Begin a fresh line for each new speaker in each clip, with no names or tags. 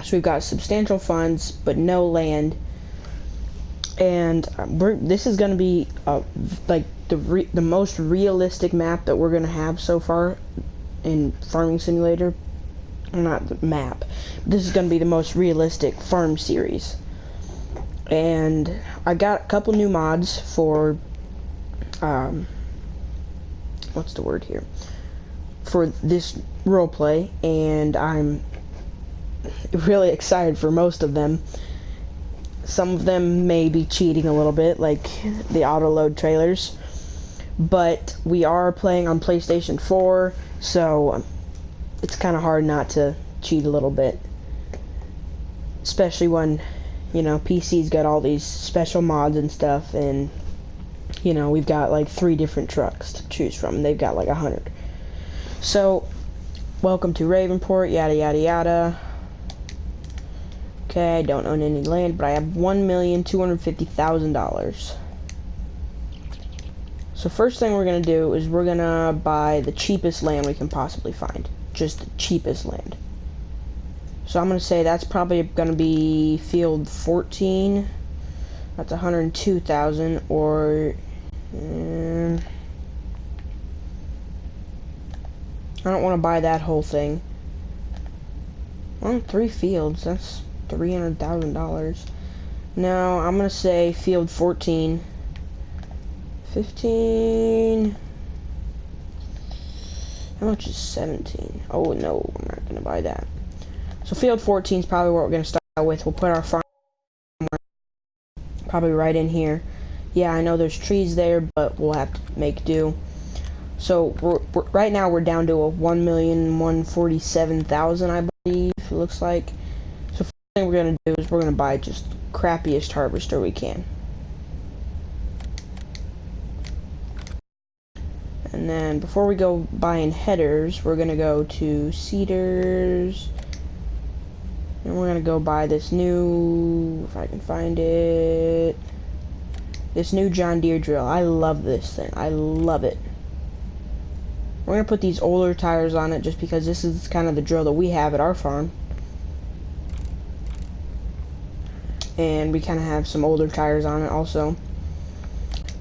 So we've got substantial funds, but no land. And this is going to be like the most realistic map that we're going to have so far in Farming Simulator. Well, not the map. This is going to be the most realistic farm series. And I got a couple new mods for what's the word here? For this roleplay, and I'm really excited for most of them. Some of them may be cheating a little bit, like the auto-load trailers, but we are playing on PlayStation 4, so it's kind of hard not to cheat a little bit. Especially when, you know, PC's got all these special mods and stuff, and, you know, we've got like 3 different trucks to choose from, and they've got like 100. So, welcome to Ravenport, yada yada yada. Okay, I don't own any land, but I have $1,250,000. So first thing we're going to do is we're going to buy the cheapest land we can possibly find. Just the cheapest land. So I'm going to say that's probably going to be field 14. That's 102,000, or I don't want to buy that whole thing. Well, 3 fields, that's $300,000. Now I'm gonna say field 14. 15. How much is 17? Oh no, I'm not gonna buy that. So field 14 is probably what we're gonna start with. We'll put our farm probably right in here. Yeah, I know there's trees there, but we'll have to make do. So right now we're down to a 1,147,000, I believe it looks like. So first thing we're gonna do is we're gonna buy just crappiest harvester we can. And then before we go buying headers, we're gonna go to seeders, and we're gonna go buy this new, if I can find it, this new John Deere drill. I love this thing. I love it. We're gonna put these older tires on it just because this is kind of the drill that we have at our farm. And we kind of have some older tires on it also.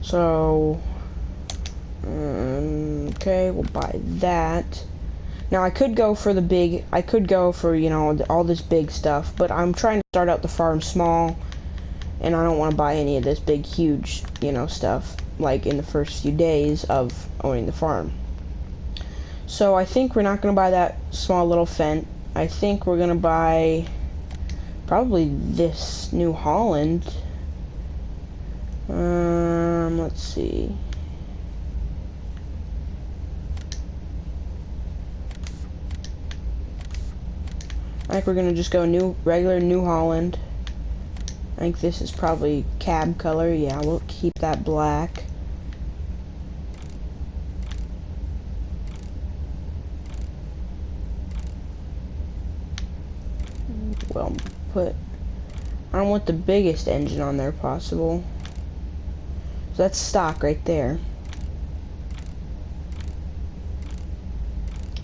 So, okay, we'll buy that. Now I could go for you know, all this big stuff, but I'm trying to start out the farm small, and I don't want to buy any of this big, huge, you know, stuff, like in the first few days of owning the farm. So I think we're not going to buy that small little Fendt. I think we're going to buy probably this New Holland. Let's see. I think we're going to just go regular New Holland. I think this is probably cab color. Yeah, we'll keep that black. Well, I don't want the biggest engine on there possible. So that's stock right there.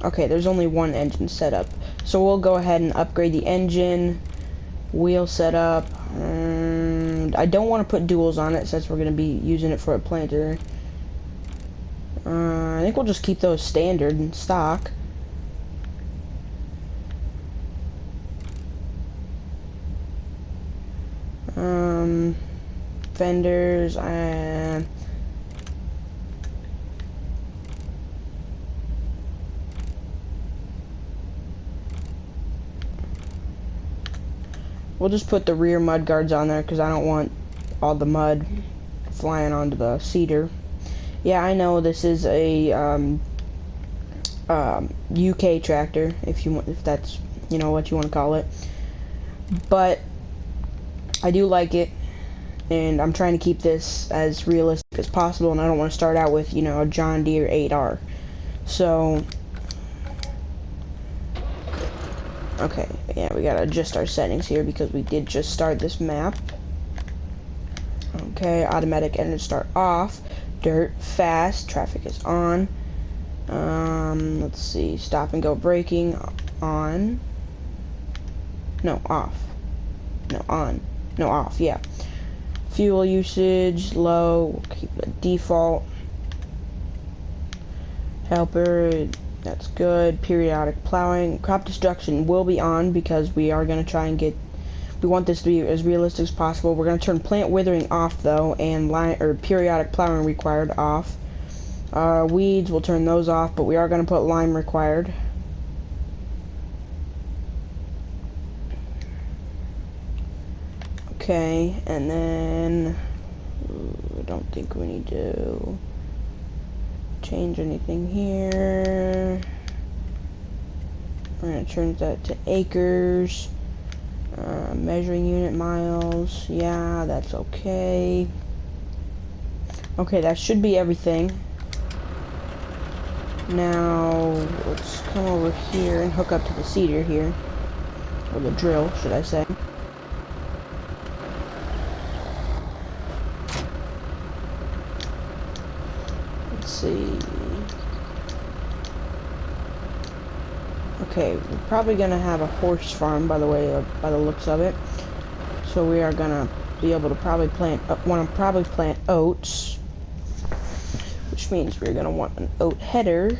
Okay, there's only one engine set up. So we'll go ahead and upgrade the engine, wheel setup. I don't want to put duals on it since we're going to be using it for a planter. I think we'll just keep those standard and stock. Fenders, we'll just put the rear mud guards on there because I don't want all the mud flying onto the cedar. Yeah, I know this is a UK tractor, if that's, you know, what you want to call it, but I do like it, and I'm trying to keep this as realistic as possible, and I don't want to start out with, you know, a John Deere 8R. So, okay, yeah, we gotta adjust our settings here because we did just start this map. Okay, automatic engine start off, dirt, fast, traffic is on. Let's see, stop and go braking on. No, off. No, on. No, off, yeah. Fuel usage, low. We'll keep it default. Helper, that's good. Periodic plowing. Crop destruction will be on because we are going to try and get... We want this to be as realistic as possible. We're going to turn plant withering off, though, and periodic plowing required off. Weeds, we'll turn those off, but we are going to put lime required. Okay, and then I don't think we need to change anything here. We're going to turn that to acres. Measuring unit miles. Yeah, that's okay. Okay, that should be everything. Now, let's come over here and hook up to the seeder here. Or the drill, should I say. Let's see. Okay, we're probably gonna have a horse farm by the looks of it. So we are gonna be able to probably plant oats, which means we're gonna want an oat header.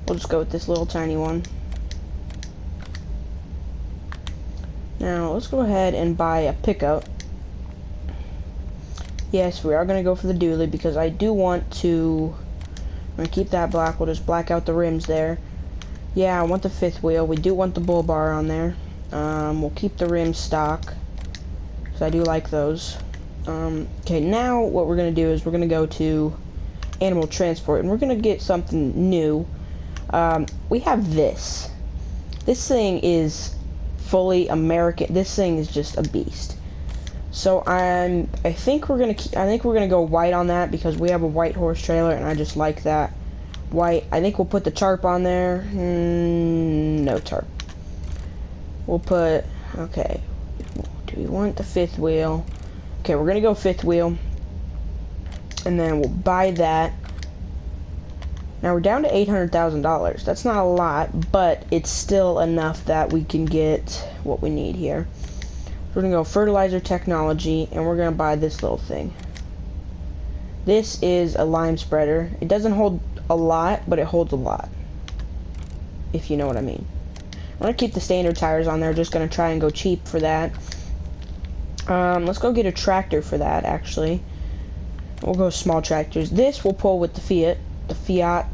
We'll just go with this little tiny one. Now let's go ahead and buy a pickup. Yes, we are gonna go for the dually because I do want to. I'm gonna keep that black. We'll just black out the rims there. Yeah, I want the fifth wheel. We do want the bull bar on there. We'll keep the rims stock, because I do like those. Okay, now what we're gonna do is we're gonna go to animal transport, and we're gonna get something new. We have this. This thing is fully American. This thing is just a beast. So I think we're gonna go white on that because we have a white horse trailer, and I just like that white. I think we'll put the tarp on there. No tarp. We'll put, okay. Do we want the fifth wheel? Okay, we're gonna go fifth wheel, and then we'll buy that. Now we're down to $800,000. That's not a lot, but it's still enough that we can get what we need here. We're gonna go fertilizer technology, and we're gonna buy this little thing. This is a lime spreader. It doesn't hold a lot, but it holds a lot, if you know what I mean. I'm gonna keep the standard tires on there. Just gonna try and go cheap for that. Let's go get a tractor for that. Actually, we'll go small tractors. This will pull with the Fiat,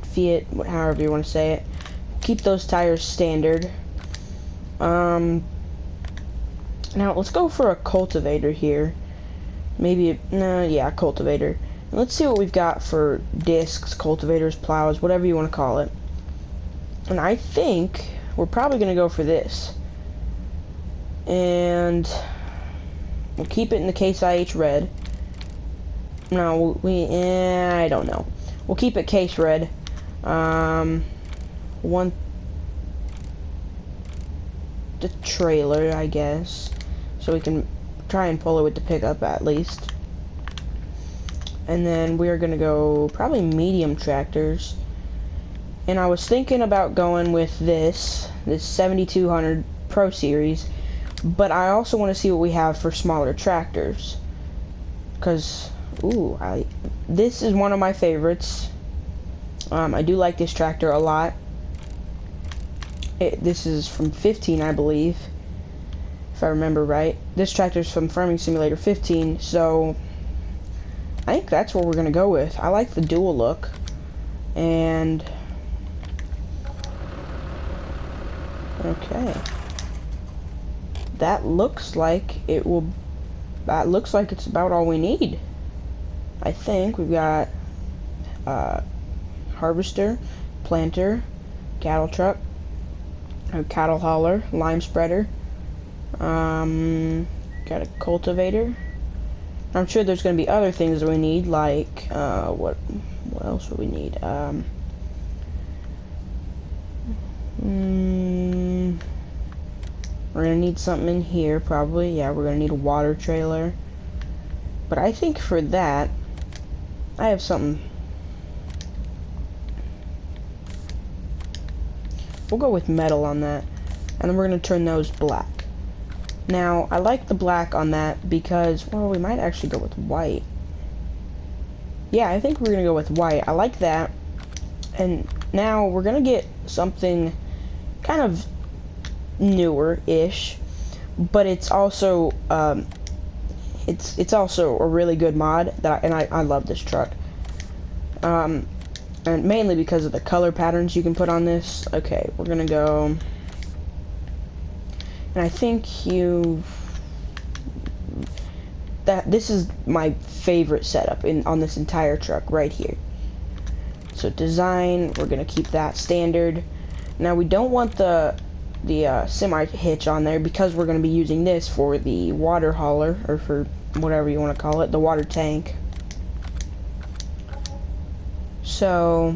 however you want to say it. Keep those tires standard. Now let's go for a cultivator here. Maybe, yeah, cultivator. And let's see what we've got for discs, cultivators, plows, whatever you want to call it. And I think we're probably going to go for this. And we'll keep it in the Case IH red. No, I don't know. We'll keep it case red. The trailer, I guess, so we can try and pull it with the pickup at least. And then we are gonna go probably medium tractors. And I was thinking about going with this 7200 Pro Series, but I also want to see what we have for smaller tractors. Cause this is one of my favorites. I do like this tractor a lot. This is from 15, I believe, if I remember right. This tractor is from Farming Simulator 15, so I think that's what we're gonna go with. I like the dual look, and okay, that looks like it will. That looks like it's about all we need. I think we've got harvester, planter, cattle truck, a cattle hauler, lime spreader, got a cultivator. I'm sure there's going to be other things that we need, like what else would we need? We're going to need something in here probably. Yeah, we're going to need a water trailer. But I think for that I have something. we'll go with metal on that. And then we're gonna turn those black. Now, I like the black on that because, well, we might actually go with white. Yeah, I think we're gonna go with white. I like that. And now we're gonna get something kind of newer-ish, but it's also it's also a really good mod that I love this truck. And mainly because of the color patterns you can put on this. Okay, we're gonna go, and I think this is my favorite setup on this entire truck right here. So design, we're gonna keep that standard. Now we don't want the semi hitch on there because we're gonna be using this for the water hauler, or for whatever you want to call it, the water tank. So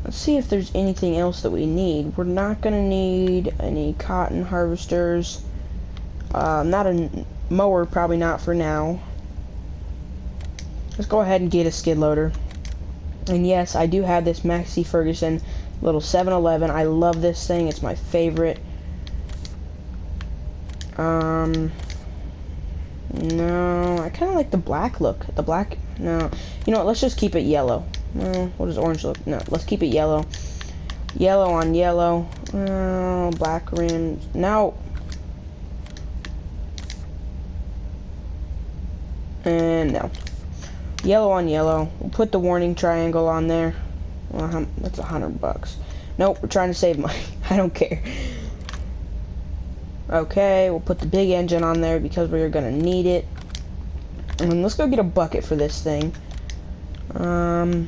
let's see if there's anything else that we need. We're not gonna need any cotton harvesters. Not a mower, probably not for now. Let's go ahead and get a skid loader. And yes, I do have this Maxi Ferguson little 7-Eleven. I love this thing. It's my favorite. No, I kind of like the black look. The black, no. You know what, let's just keep it yellow. No, what does orange look? No, let's keep it yellow. Yellow on yellow. Black rims. No. And no. Yellow on yellow. We'll put the warning triangle on there. Well, that's $100. Nope, we're trying to save money. I don't care. Okay, we'll put the big engine on there because we're gonna need it. And let's go get a bucket for this thing. I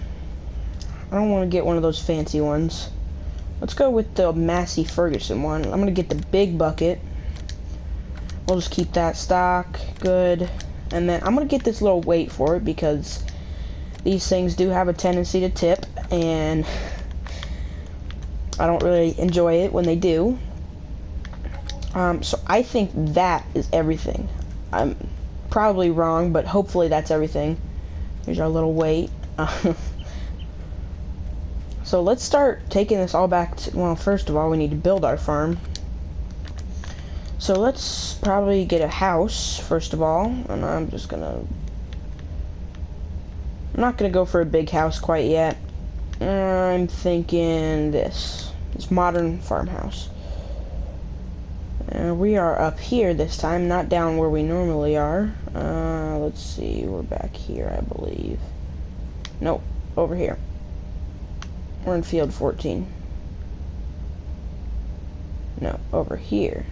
don't want to get one of those fancy ones. Let's go with the Massey Ferguson one. I'm gonna get the big bucket. We'll just keep that stock. Good. And then I'm gonna get this little weight for it because these things do have a tendency to tip, and I don't really enjoy it when they do. So I think that is everything. I'm probably wrong, but hopefully that's everything. Here's our little weight. So let's start taking this all back to, well, first of all, we need to build our farm. So let's probably get a house, first of all, and I'm not gonna go for a big house quite yet. I'm thinking this modern farmhouse. We are up here this time, not down where we normally are. Let's see, we're back here, I believe. Nope, over here. We're in field 14. No, over here.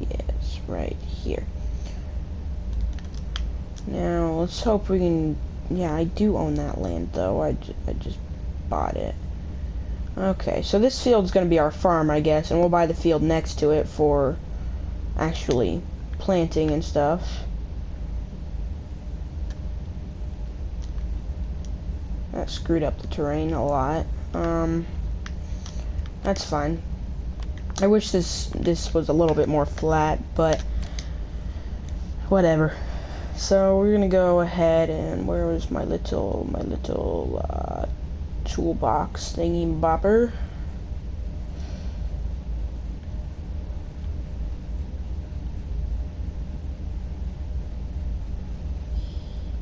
Yes, right here. Now, let's hope we can... Yeah, I do own that land, though. I just bought it. Okay, so this field's gonna be our farm, I guess, and we'll buy the field next to it for actually planting and stuff. That screwed up the terrain a lot. That's fine. I wish this was a little bit more flat, but whatever. So we're gonna go ahead and where is my little toolbox thingy bopper?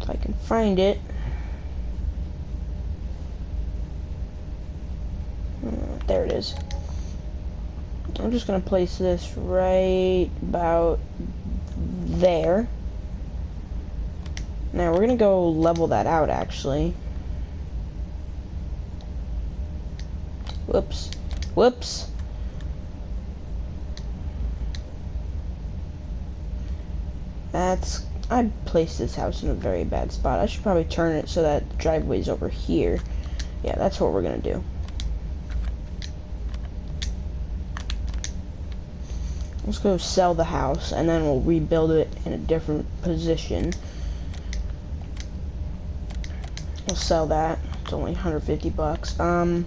If I can find it. There it is. I'm just gonna place this right about there. Now we're gonna go level that out, actually. Whoops. Whoops. I placed this house in a very bad spot. I should probably turn it so that the driveway's over here. Yeah, that's what we're gonna do. Let's go sell the house, and then we'll rebuild it in a different position. We'll sell that. It's only $150.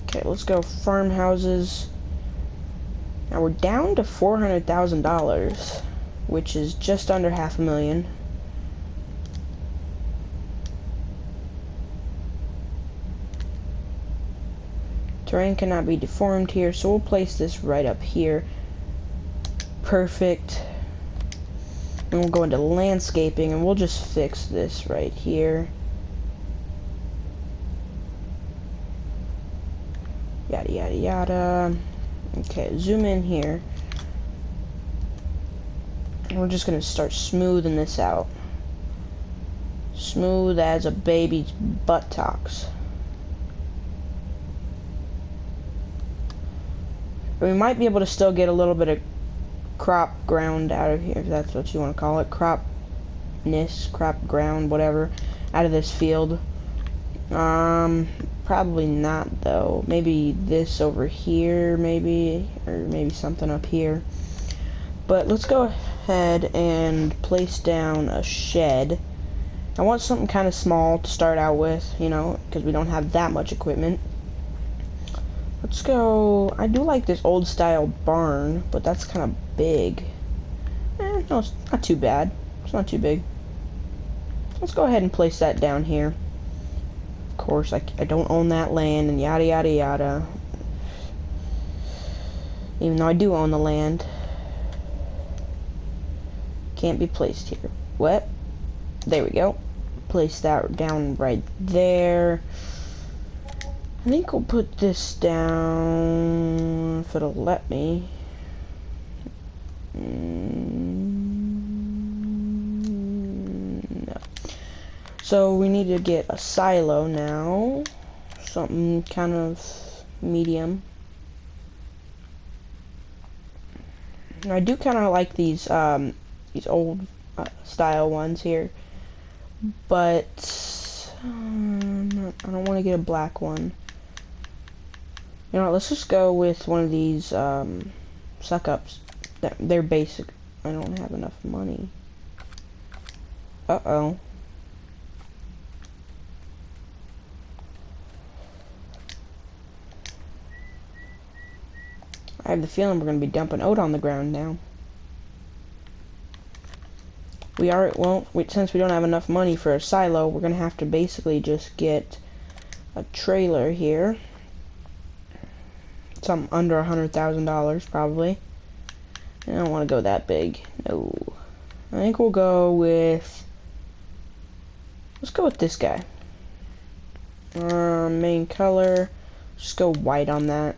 Okay, let's go farmhouses. Now we're down to $400,000, which is just under $500,000. Terrain cannot be deformed here, so we'll place this right up here. Perfect. And we'll go into landscaping, and we'll just fix this right here. Yada, yada, yada. Okay, zoom in here. And we're just going to start smoothing this out. Smooth as a baby's buttocks. We might be able to still get a little bit of crop ground out of here, if that's what you want to call it. Crop ground, whatever, out of this field. Probably not, though. Maybe this over here, maybe, or maybe something up here. But let's go ahead and place down a shed. I want something kind of small to start out with, you know, because we don't have that much equipment. Let's go. I do like this old style barn, but that's kind of big. No, it's not too bad. It's not too big. Let's go ahead and place that down here. Of course, I don't own that land, and yada yada yada. Even though I do own the land. Can't be placed here. What? There we go. Place that down right there. I think we'll put this down if it'll let me. No. So we need to get a silo now. Something kind of medium. And I do kind of like these old style ones here, but I don't want to get a black one. You know what, let's just go with one of these suck-ups. They're basic. I don't have enough money. Uh-oh. I have the feeling we're going to be dumping oat on the ground now. Since we don't have enough money for a silo, we're going to have to basically just get a trailer here. Something under $100,000 probably. I don't want to go that big. No. I think we'll go with... Let's go with this guy. Main color. Just go white on that.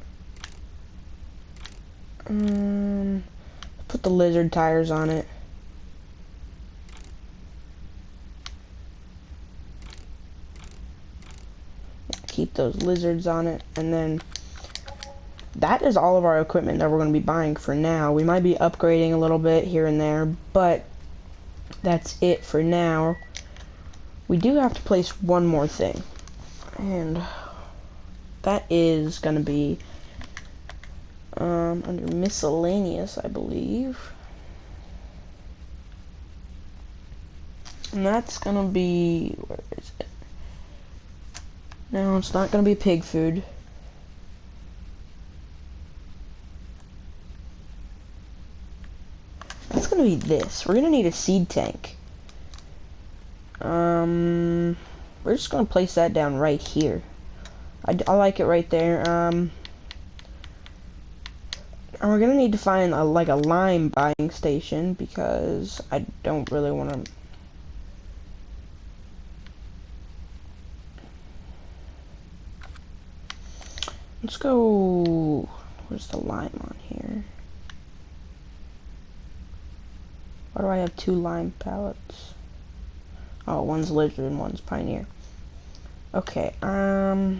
Put the lizard tires on it. Keep those lizards on it, and then that is all of our equipment that we're going to be buying for now. We might be upgrading a little bit here and there, but that's it for now. We do have to place one more thing, and that is going to be under miscellaneous, I believe. And that's going to be, where is it? No, it's not going to be pig food. That's going to be this. We're going to need a seed tank. We're just going to place that down right here. I like it right there. And we're going to need to find like a lime buying station, because I don't really want to... Let's go... Where's the lime on here? Why do I have 2 lime pallets? Oh, one's lizard and one's pioneer. Okay, I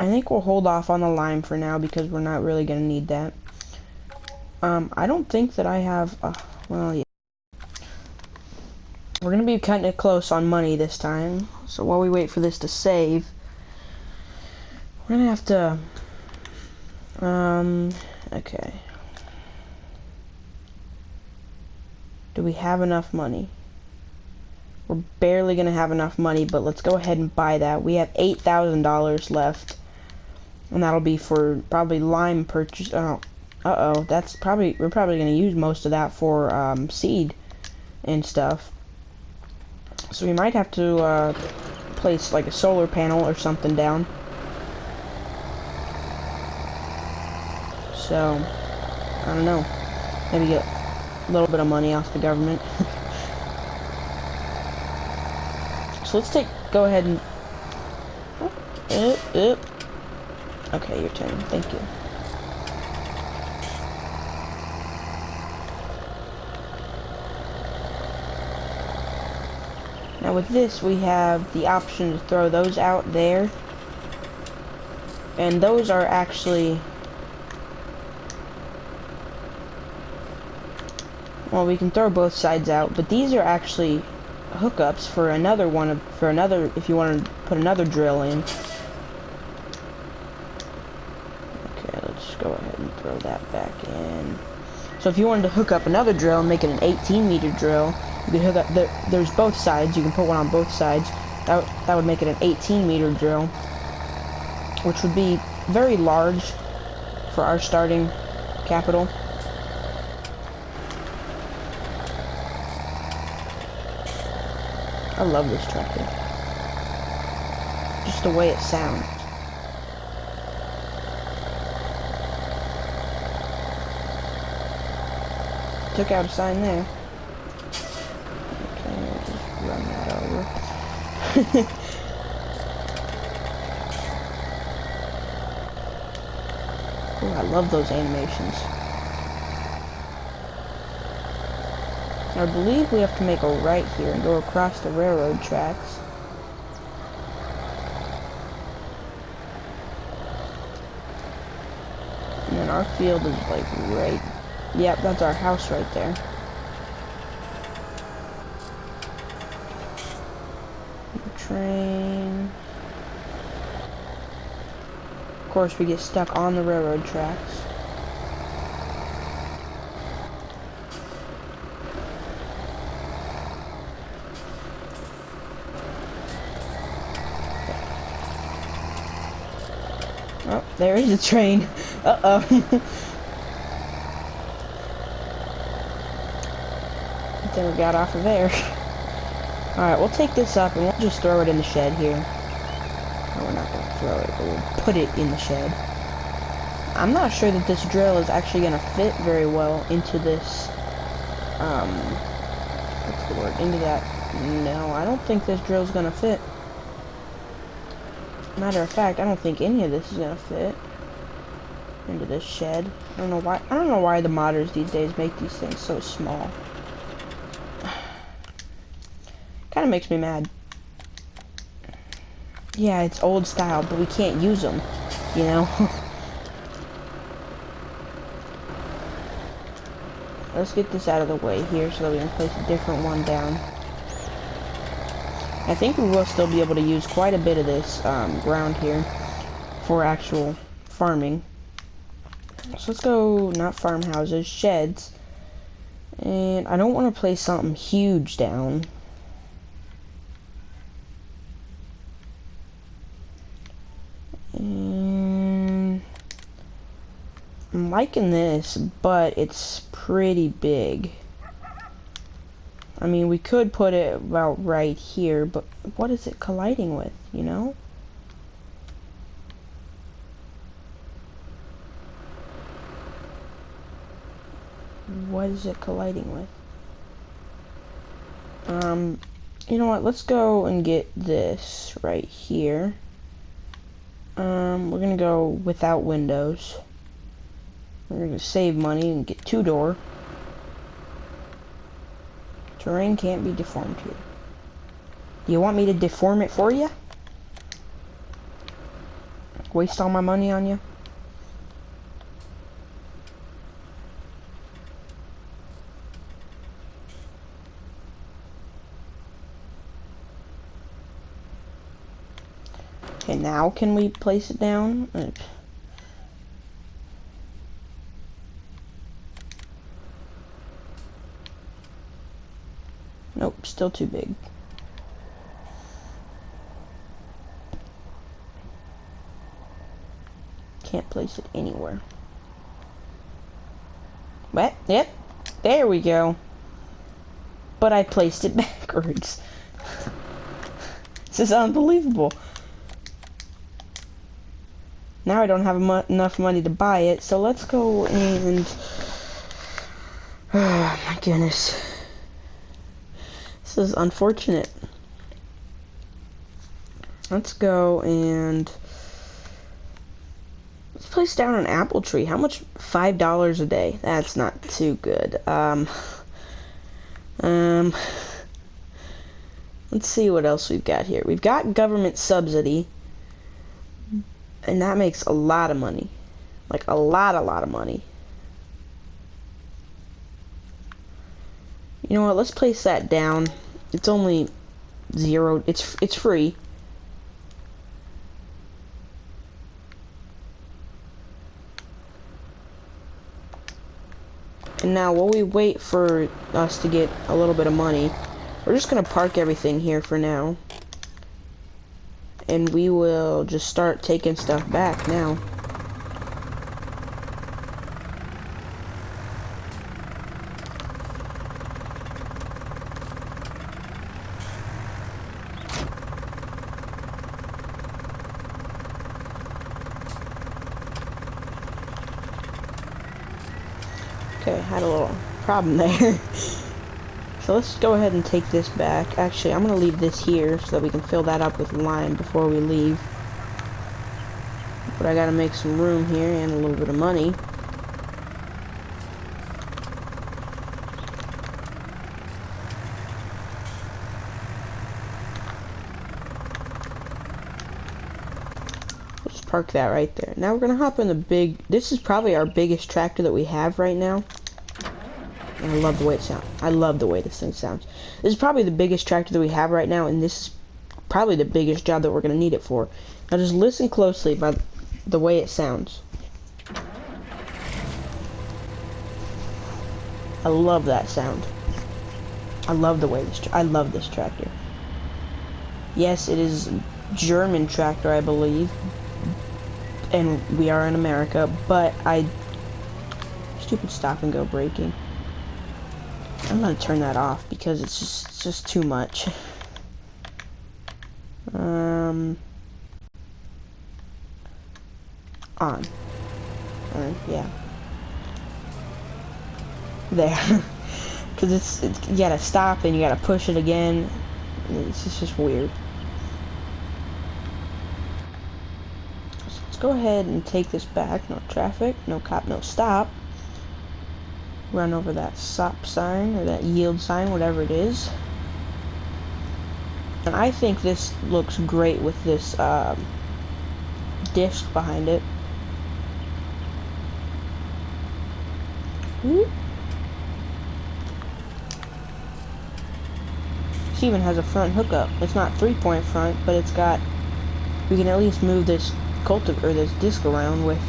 think we'll hold off on the lime for now, because we're not really gonna need that. I don't think that I have... well, yeah. We're gonna be kind of close on money this time, so while we wait for this to save, we're gonna have to, okay. Do we have enough money? We're barely gonna have enough money, but let's go ahead and buy that. We have $8,000 left, and that'll be for probably lime purchase. Oh, uh-oh, we're probably gonna use most of that for, seed. and stuff. So we might have to place like a solar panel or something down. So, I don't know. Maybe get a little bit of money off the government. So let's go ahead and... Okay, your turn. Thank you. Now with this, we have the option to throw those out there. And those are actually... Well, we can throw both sides out, but these are actually hookups for another one, if you want to put another drill in. Okay, let's go ahead and throw that back in. So if you wanted to hook up another drill and make it an 18-meter drill, you could hook up, there's both sides, you can put one on both sides. That would make it an 18-meter drill, which would be very large for our starting capital. I love this tractor. Just the way it sounds. Took out a sign there. Okay, we'll just run that over. Ooh, I love those animations. I believe we have to make a right here and go across the railroad tracks. And then our field is like right... Yep, that's our house right there. The train... Of course, we get stuck on the railroad tracks. Oh, there is a train. Uh-oh. Then we got off of there. Alright, we'll take this up and we'll just throw it in the shed here. No, we're not gonna throw it, but we'll put it in the shed. I'm not sure that this drill is actually gonna fit very well into this, what's the word? Into that. No, I don't think this drill's gonna fit. Matter of fact, I don't think any of this is gonna fit into this shed. I don't know why. I don't know why the modders these days make these things so small. Kind of makes me mad. Yeah, it's old style, but we can't use them, you know. Let's get this out of the way here so that we can place a different one down. I think we will still be able to use quite a bit of this ground here for actual farming. So let's go, not farmhouses, sheds. And I don't want to place something huge down. And I'm liking this, but it's pretty big. I mean, we could put it about right here, but what is it colliding with, you know? What is it colliding with? You know what? Let's go and get this right here. We're gonna go without windows. We're gonna save money and get 2-door. Terrain can't be deformed here. Do you want me to deform it for you? Waste all my money on you? Okay, now can we place it down? Nope, still too big. Can't place it anywhere. What? Yep. There we go. But I placed it backwards. This is unbelievable. Now I don't have enough money to buy it, so let's go and... Oh my goodness. This is unfortunate. Let's go and... Let's place down an apple tree. How much? $5 a day. That's not too good. Let's see what else we've got here. We've got government subsidy, and that makes a lot of money. Like a lot of money. You know what? Let's place that down. It's only 0. It's free. And now, while we wait for us to get a little bit of money, we're just gonna park everything here for now. And we will just start taking stuff back now. Okay, had a little problem there. So let's go ahead and take this back. Actually, I'm going to leave this here so that we can fill that up with lime before we leave. But I got to make some room here and a little bit of money. Let's park that right there. Now we're going to hop in the big... This is probably our biggest tractor that we have right now. And I love the way it sounds. I love the way this thing sounds. This is probably the biggest tractor that we have right now, and this is probably the biggest job that we're going to need it for. Now just listen closely by the way it sounds. I love that sound. I love the way I love this tractor. Yes, it is a German tractor, I believe. And we are in America, but stupid stop and go braking. I'm gonna turn that off because it's just too much. On. Yeah. There. Because you gotta stop and you gotta push it again. It's just weird. So let's go ahead and take this back. No traffic, no cop, no stop. Run over that stop sign or that yield sign, whatever it is. And I think this looks great with this disc behind it. This even has a front hookup. It's not 3-point front, but it's got. We can at least move this this disc around with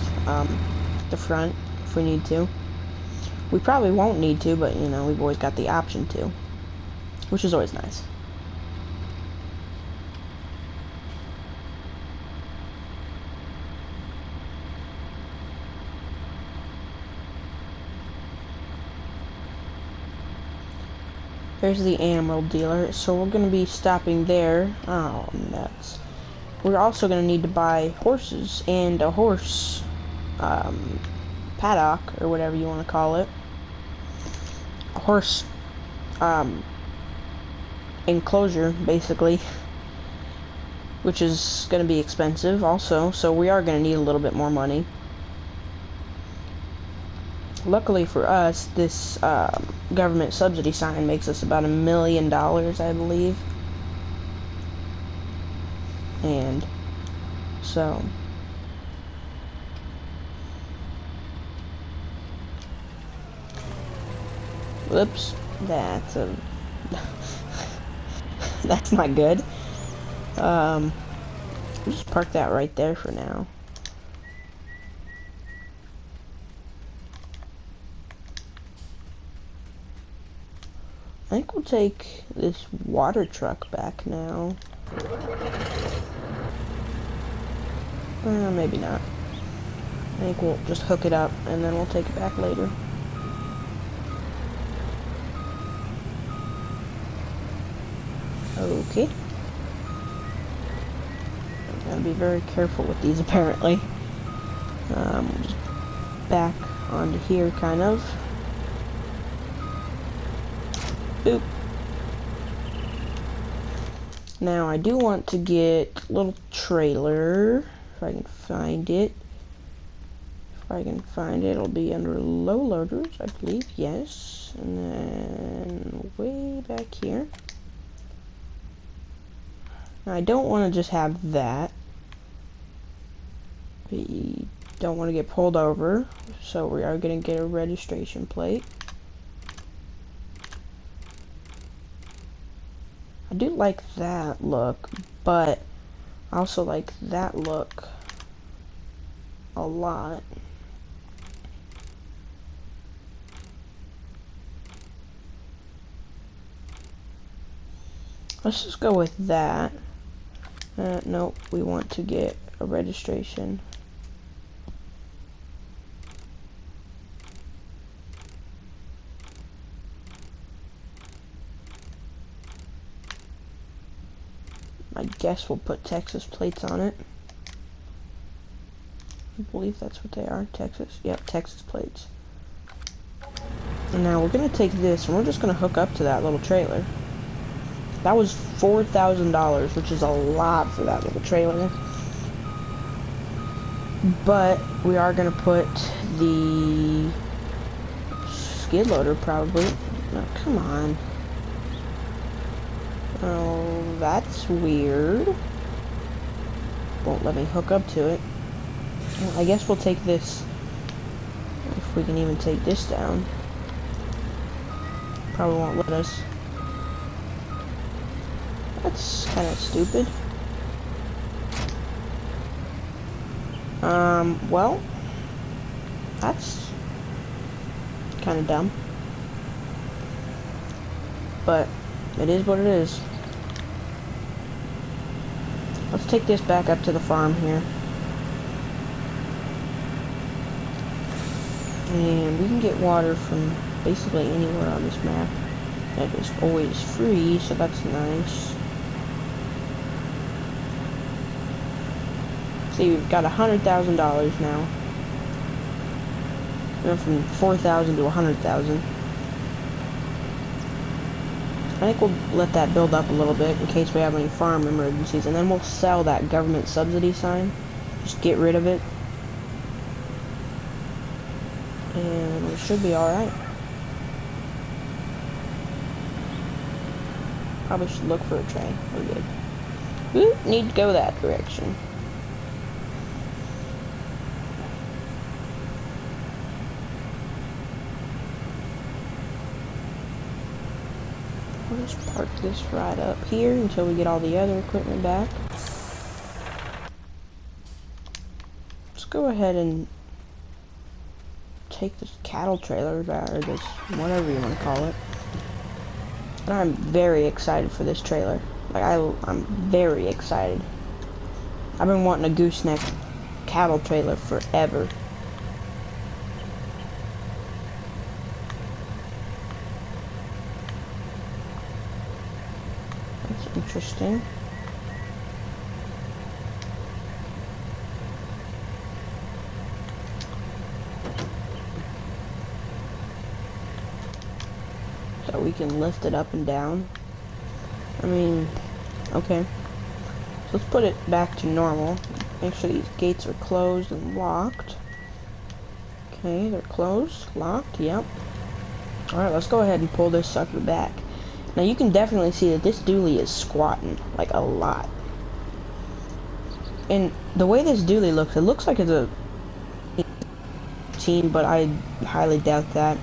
the front if we need to. We probably won't need to, but, you know, we've always got the option to, which is always nice. There's the animal dealer, so we're going to be stopping there. Oh, nuts. We're also going to need to buy horses and a horse paddock, or whatever you want to call it. Horse enclosure, basically, which is going to be expensive also, so we are going to need a little bit more money. Luckily for us, this government subsidy sign makes us about $1 million, I believe. And so whoops, that's that's not good. We'll just park that right there for now. I think we'll take this water truck back now. Maybe not. I think we'll just hook it up and then we'll take it back later. Okay. Gotta be very careful with these, apparently. Just back onto here, kind of. Boop. Now, I do want to get a little trailer, if I can find it. If I can find it, it'll be under low loaders, I believe, yes. And then way back here. Now, I don't want to just have that. We don't want to get pulled over, so we are going to get a registration plate. I do like that look, but I also like that look a lot. Let's just go with that. Nope, we want to get a registration. I guess we'll put Texas plates on it. I believe that's what they are, Texas. Yep, Texas plates. And now we're gonna take this and we're just gonna hook up to that little trailer. That was $4,000, which is a lot for that little trailer. But we are gonna put the skid loader probably. No, come on. Oh, that's weird. Won't let me hook up to it. Well, I guess we'll take this, if we can even take this down. Probably won't let us. That's kind of stupid. Well, that's kind of dumb. But it is what it is. Let's take this back up to the farm here. And we can get water from basically anywhere on this map. That is always free, so that's nice. See, we've got $100,000 now. We went from 4,000 to 100,000. I think we'll let that build up a little bit in case we have any farm emergencies, and then we'll sell that government subsidy sign. Just get rid of it. And we should be alright. Probably should look for a train. We're good. We need to go that direction. We'll just park this right up here until we get all the other equipment back. Let's go ahead and take this cattle trailer back, or this, whatever you want to call it. And I'm very excited for this trailer. Like, I'm very excited. I've been wanting a gooseneck cattle trailer forever. That's interesting. So we can lift it up and down. I mean, okay. So let's put it back to normal. Make sure these gates are closed and locked. Okay, they're closed, locked, yep. Alright, let's go ahead and pull this sucker back. Now you can definitely see that this dually is squatting, like a lot. And the way this dually looks, it looks like it's a team, but I highly doubt that.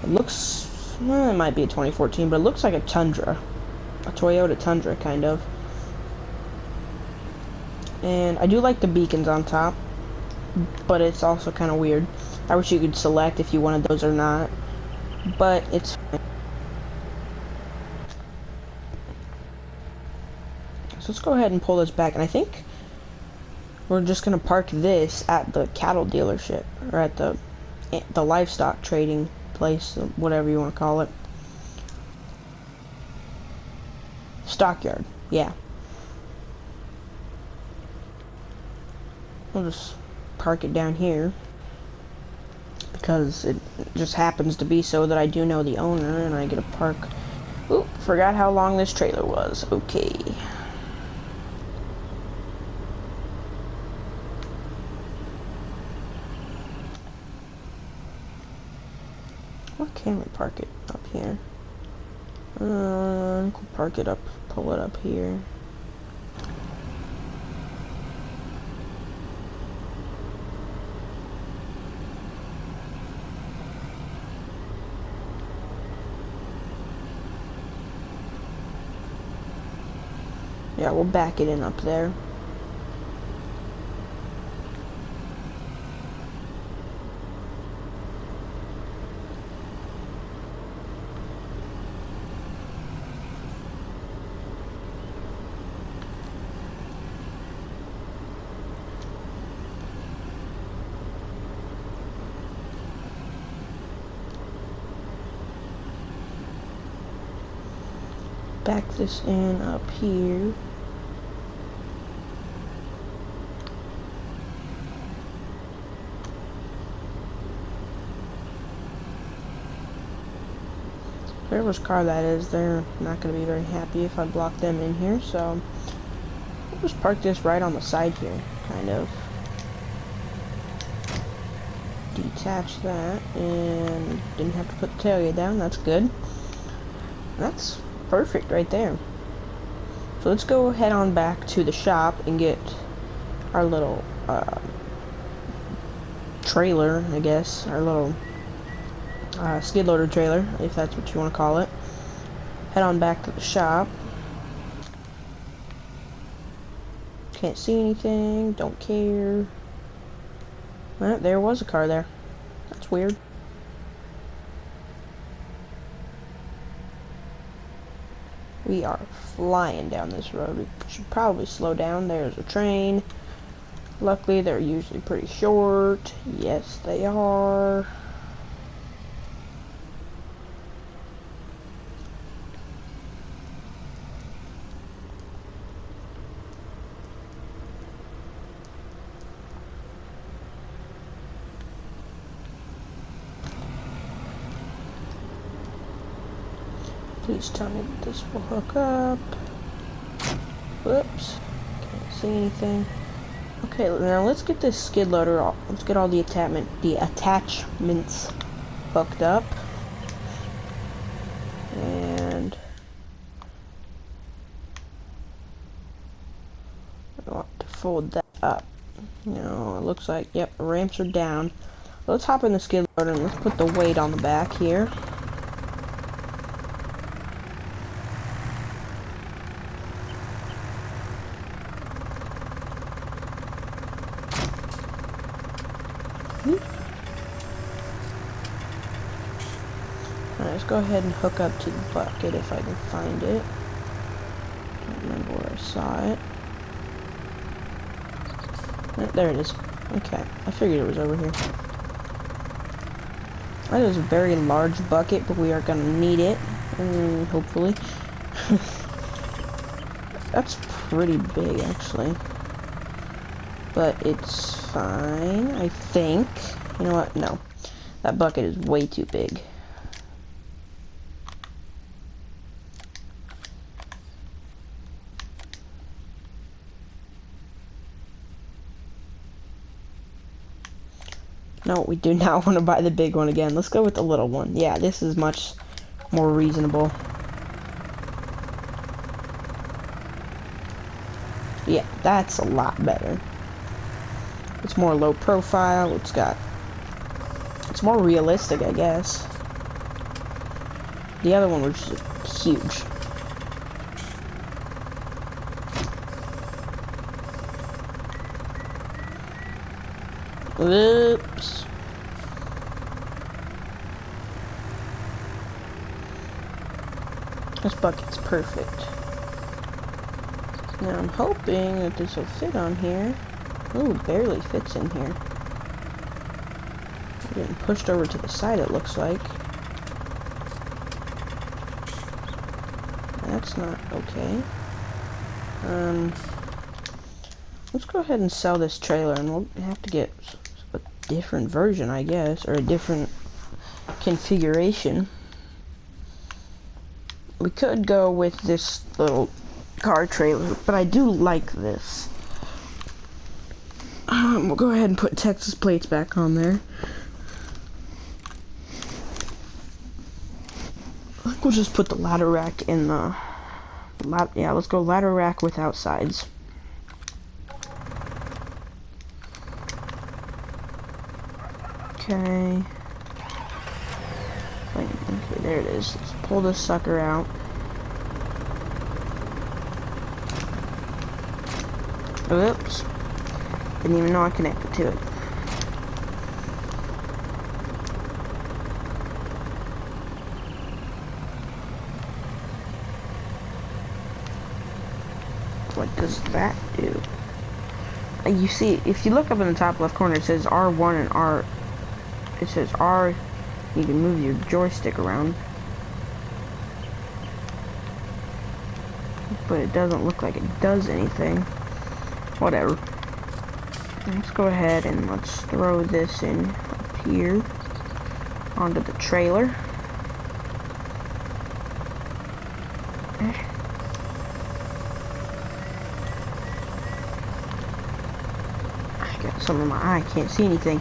It looks, well, it might be a 2014, but it looks like a Tundra. A Toyota Tundra, kind of. And I do like the beacons on top, but it's also kind of weird. I wish you could select if you wanted those or not, but it's fine. So let's go ahead and pull this back, and I think we're just gonna park this at the cattle dealership, or at the livestock trading place, whatever you want to call it. Stockyard, yeah. We'll just park it down here because it just happens to be so that I do know the owner and I get to park. Oop, forgot how long this trailer was. Okay. Where can we park it? Up here. We'll park it up, pull it up here. Yeah, we'll back it in up there. Back this in up here. Whoever's car that is, they're not going to be very happy if I block them in here, so we'll just park this right on the side here, kind of. Detach that, and didn't have to put the tailgate down, that's good. That's perfect right there. So let's go head on back to the shop and get our little trailer, I guess, our little skid loader trailer, if that's what you want to call it. Head on back to the shop. Can't see anything, don't care. Well, there was a car there. That's weird. We are flying down this road. We should probably slow down. There's a train. Luckily, they're usually pretty short. Yes, they are. Please tell me that this will hook up. Whoops. Can't see anything. Okay, now let's get this skid loader off. Let's get all the attachments hooked up. And I want to fold that up. You know, it looks like, yep, the ramps are down. Let's hop in the skid loader and let's put the weight on the back here. Alright, let's go ahead and hook up to the bucket if I can find it. Don't remember where I saw it. There it is. Okay, I figured it was over here. That is a very large bucket, but we are going to need it, hopefully. That's pretty big, actually. But it's fine, I think. You know what? No. That bucket is way too big. No, we do not want to buy the big one again. Let's go with the little one. Yeah, this is much more reasonable. Yeah, that's a lot better. It's more low profile. It's more realistic, I guess. The other one was just huge. Oops. This bucket's perfect. Now I'm hoping that this will fit on here. Ooh, barely fits in here. We're getting pushed over to the side, it looks like. That that's not okay. Let's go ahead and sell this trailer, and we'll have to get a different version, I guess, or a different configuration. We could go with this little car trailer, but I do like this. We'll go ahead and put Texas plates back on there. I think we'll just put the ladder rack in the... Yeah, let's go ladder rack without sides. Okay. Okay, there it is. Let's pull this sucker out. Oops. Didn't even know I connected to it. What does that do? You see, if you look up in the top left corner, it says R1 and R. It says R. You can move your joystick around, but it doesn't look like it does anything. Whatever. Let's go ahead and let's throw this in up here onto the trailer. I got something in my eye, I can't see anything.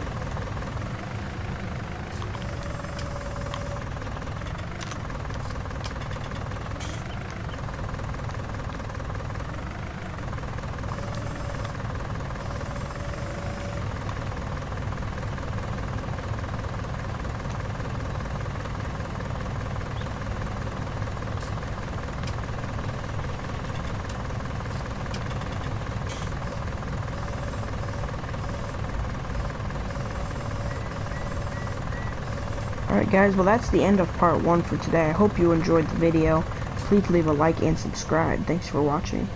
Alright guys, well that's the end of part 1 for today. I hope you enjoyed the video. Please leave a like and subscribe. Thanks for watching.